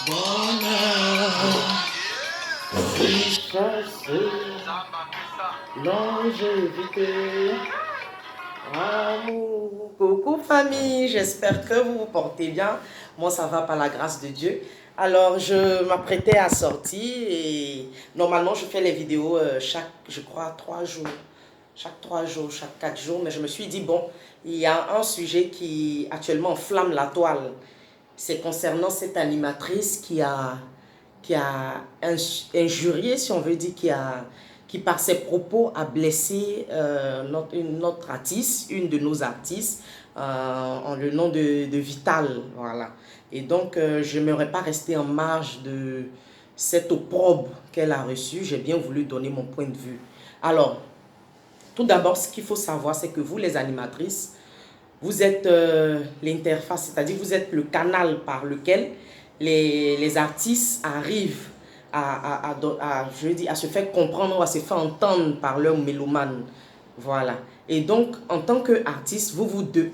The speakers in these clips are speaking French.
Bonheur, richesse, longévité, amour. Coucou famille, j'espère que vous vous portez bien. Moi ça va par la grâce de Dieu. Alors je m'apprêtais à sortir et normalement je fais les vidéos chaque, je crois, 3 jours. Chaque 3 jours, chaque 4 jours. Mais je me suis dit, bon, il y a un sujet qui actuellement enflamme la toile. C'est concernant cette animatrice qui a injurié, si on veut dire, qui par ses propos a blessé notre artiste, une de nos artistes, en le nom de Vital. Voilà. Et donc, je n'aimerais pas rester en marge de cette opprobre qu'elle a reçue. J'ai bien voulu donner mon point de vue. Alors, tout d'abord, ce qu'il faut savoir, c'est que vous, les animatrices, vous êtes l'interface, c'est-à-dire vous êtes le canal par lequel les artistes arrivent je veux dire, à se faire comprendre ou à se faire entendre par leurs mélomanes. Voilà. Et donc, en tant qu'artiste,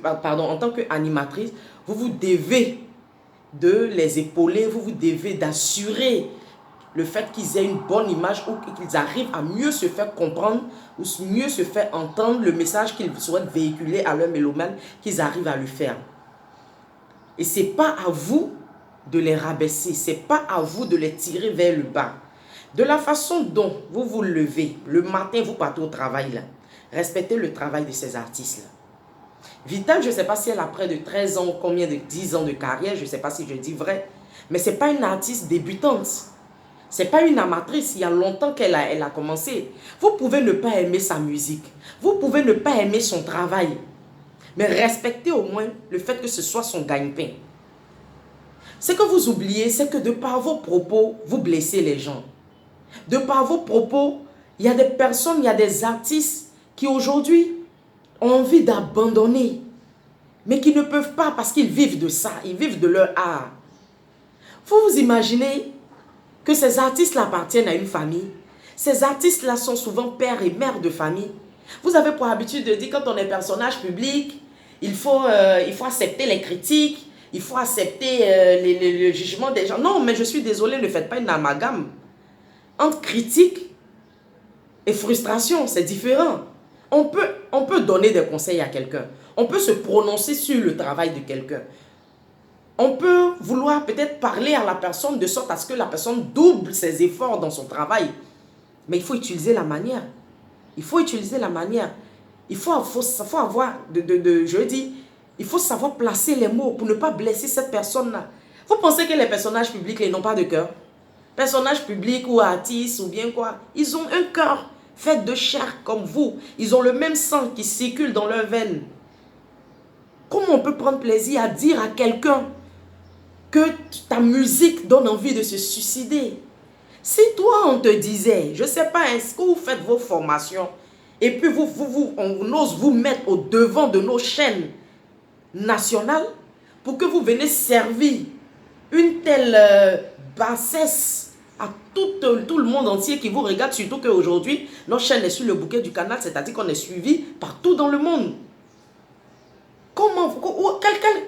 en tant qu'animatrice, vous vous devez de les épauler, vous vous devez d'assurer le fait qu'ils aient une bonne image ou qu'ils arrivent à mieux se faire comprendre ou mieux se faire entendre le message qu'ils souhaitent véhiculer à leurs mélomanes, qu'ils arrivent à le faire. Et ce n'est pas à vous de les rabaisser, ce n'est pas à vous de les tirer vers le bas. De la façon dont vous vous levez, le matin vous partez au travail, là, respectez le travail de ces artistes-là. Vital, je ne sais pas si elle a près de 13 ans, combien de 10 ans de carrière, je ne sais pas si je dis vrai, mais ce n'est pas une artiste débutante. Ce n'est pas une amatrice, il y a longtemps qu'elle a commencé. Vous pouvez ne pas aimer sa musique. Vous pouvez ne pas aimer son travail. Mais respectez au moins le fait que ce soit son gagne-pain. Ce que vous oubliez, c'est que de par vos propos, vous blessez les gens. De par vos propos, il y a des personnes, il y a des artistes qui aujourd'hui ont envie d'abandonner. Mais qui ne peuvent pas parce qu'ils vivent de ça, ils vivent de leur art. Vous imaginez que ces artistes-là appartiennent à une famille. Ces artistes-là sont souvent pères et mères de famille. Vous avez pour habitude de dire quand on est personnage public, il faut accepter les critiques, il faut accepter le jugement des gens. Non, mais je suis désolée, ne faites pas une amalgame. Entre critique et frustration, c'est différent. On peut donner des conseils à quelqu'un. On peut se prononcer sur le travail de quelqu'un. On peut vouloir peut-être parler à la personne de sorte à ce que la personne double ses efforts dans son travail. Mais il faut utiliser la manière. Il faut utiliser la manière. Il faut avoir, je dis, il faut savoir placer les mots pour ne pas blesser cette personne-là. Vous pensez que les personnages publics, ils n'ont pas de cœur? Personnages publics ou artistes ou bien quoi, ils ont un cœur fait de chair comme vous. Ils ont le même sang qui circule dans leurs veines. Comment on peut prendre plaisir à dire à quelqu'un que ta musique donne envie de se suicider? Si toi, on te disait, je ne sais pas, est-ce que vous faites vos formations et puis on ose vous mettre au devant de nos chaînes nationales pour que vous venez servir une telle bassesse à tout le monde entier qui vous regarde, surtout qu'aujourd'hui, notre chaîne est sur le bouquet du canal, c'est-à-dire qu'on est suivi partout dans le monde.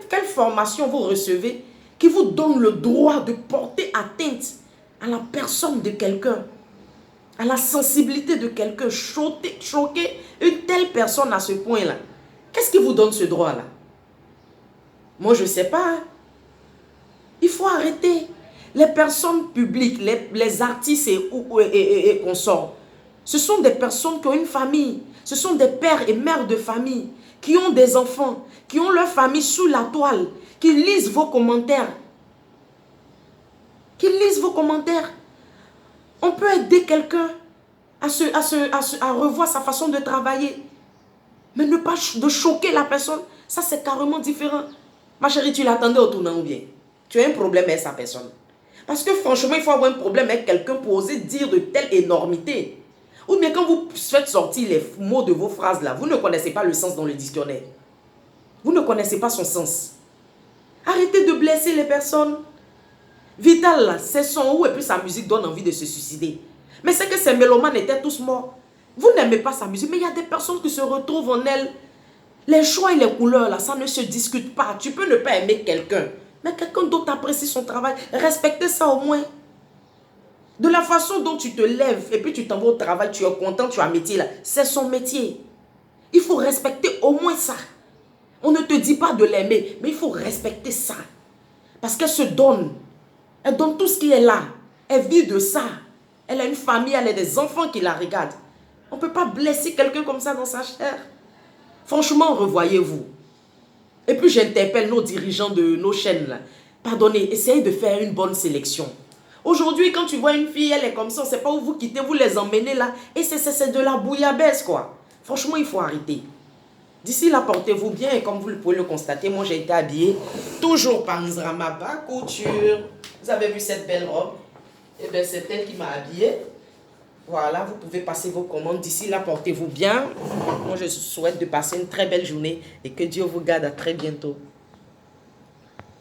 Quelle formation vous recevez qui vous donne le droit de porter atteinte à la personne de quelqu'un, à la sensibilité de quelqu'un, choquer une telle personne à ce point-là? Qu'est-ce qui vous donne ce droit-là? Moi, je ne sais pas. Il faut arrêter. Les personnes publiques, les artistes et consorts, ce sont des personnes qui ont une famille. Ce sont des pères et mères de famille qui ont des enfants, qui ont leur famille sous la toile, qui lisent vos commentaires. On peut aider quelqu'un à revoir sa façon de travailler. Mais ne pas de choquer la personne, ça c'est carrément différent. Ma chérie, tu l'attendais au tournant ou bien? Tu as un problème avec sa personne. Parce que franchement, il faut avoir un problème avec quelqu'un pour oser dire de telles énormités. Ou bien quand vous faites sortir les mots de vos phrases là, vous ne connaissez pas le sens dans le dictionnaire. Vous ne connaissez pas son sens. Arrêtez de blesser les personnes. Vital là, c'est son ou et puis sa musique donne envie de se suicider. Mais c'est que ces mélomanes étaient tous morts. Vous n'aimez pas sa musique, mais il y a des personnes qui se retrouvent en elle. Les choix et les couleurs là, ça ne se discute pas. Tu peux ne pas aimer quelqu'un. Mais quelqu'un d'autre apprécie son travail. Respectez ça au moins. De la façon dont tu te lèves et puis tu t'en vas au travail, tu es content, tu as un métier là. C'est son métier. Il faut respecter au moins ça. On ne te dit pas de l'aimer, mais il faut respecter ça. Parce qu'elle se donne. Elle donne tout ce qui est là. Elle vit de ça. Elle a une famille, elle a des enfants qui la regardent. On ne peut pas blesser quelqu'un comme ça dans sa chair. Franchement, revoyez-vous. Et puis j'interpelle nos dirigeants de nos chaînes là. Pardonnez, essayez de faire une bonne sélection. Aujourd'hui, quand tu vois une fille, elle est comme ça, on ne sait pas où vous quittez, vous les emmenez là. Et c'est de la bouillabaisse quoi. Franchement, il faut arrêter. D'ici là, portez-vous bien et comme vous pouvez le constater, moi j'ai été habillée toujours par Nzrama Couture. Vous avez vu cette belle robe? Eh bien, c'est elle qui m'a habillée. Voilà, vous pouvez passer vos commandes. D'ici là, portez-vous bien. Moi, je souhaite de passer une très belle journée et que Dieu vous garde. À très bientôt.